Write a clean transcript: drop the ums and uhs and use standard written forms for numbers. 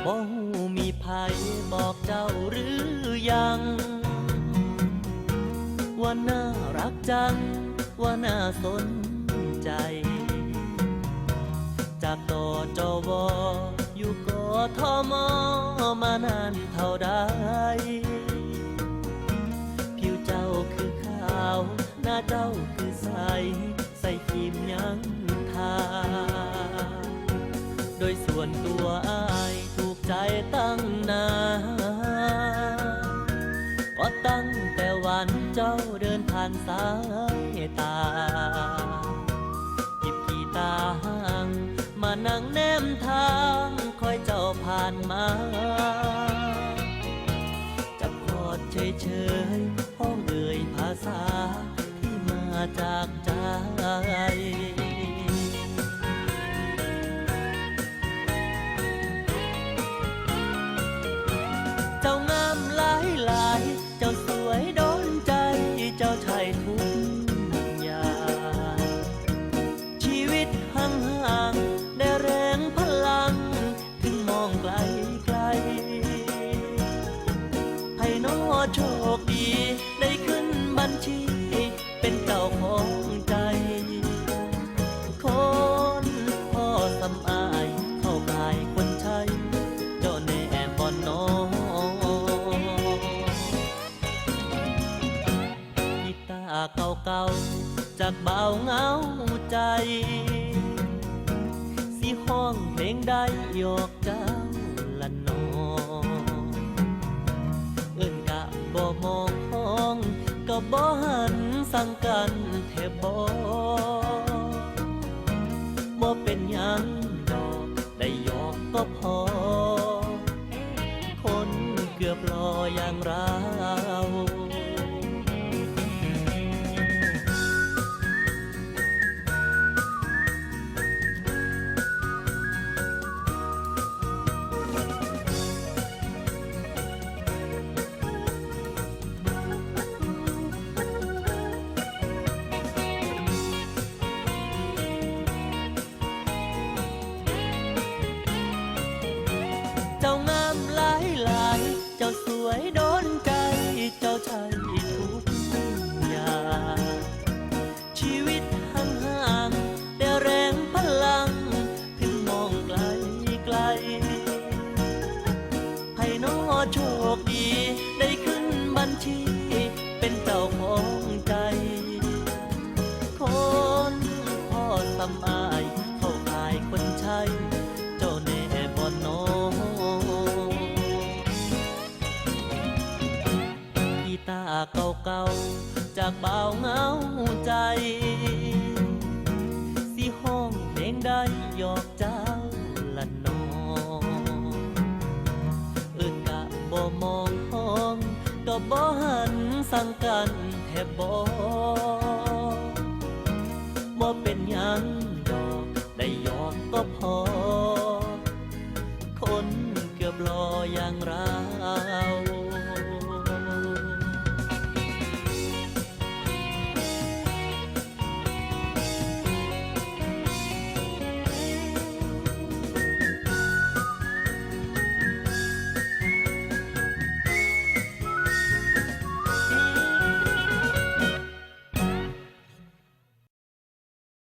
บ่ฮู้มีไผบอกเจ้าหรือยังว่าน่ารักจังว่าน่าสนใจจากตจวอยู่กทมมานานเท่าใดผิวเจ้าคือขาวหน้าเจ้าคือใสใส่ครีมยังทาโดยส่วนตัวอ้ายถูกใจตั้งนานก็ตั้งแต่วันเจ้าเดินผ่านสายตาหยิบกีตาร์ห้างมานั่งแนมทางคอยเจ้าผ่านมาจับกอดเฉยๆห้องเอ่ยภาษาที่มาจากใจเจ้างามหลายหลายเจ้าสวยโดนใจเจ้าชายทุกอย่างชีวิตห่างๆได้แรงพลังถึงมองไกลไกลให้น้อโชคดีได้ขึ้นบัญชีเป็นเจ้าของใจคนพ่อสำอายเข้าขายคนใช้เจ้าแน่บ่น้อกีตาร์เก่าๆจากเบาเงาใจสิห้องเพลงใดยอกเจ้าละนอเอิ้นกะบ่มองห้องก็บ่หันสั่งกันแทบบ่เป็นหยังดอกได้ยอกก็พอคนเกือบรออย่างเราเจ้างามหลายหลายเจ้าสวยโดนใจเจ้าใช่ทุกอย่างชีวิตห่างๆแต่แรงพลังถึงมองไกลไกลให้น้อโชคดีได้ขึ้นบัญชีเป็นเจ้าของใจคนพ่อสำอายเข้าขายคนใช้เจ้าแน่บ่น้อกีตาร์เก่าๆจากเบาเงาใจสิห้องเพลงใดยอกเจ้าละนอเอิ้นกะบ่มองห้องก็บ่หันสั่งกันแทบบ่เป็นหยังดอกได้ยอกก็พอคนเกือบรออย่างเรา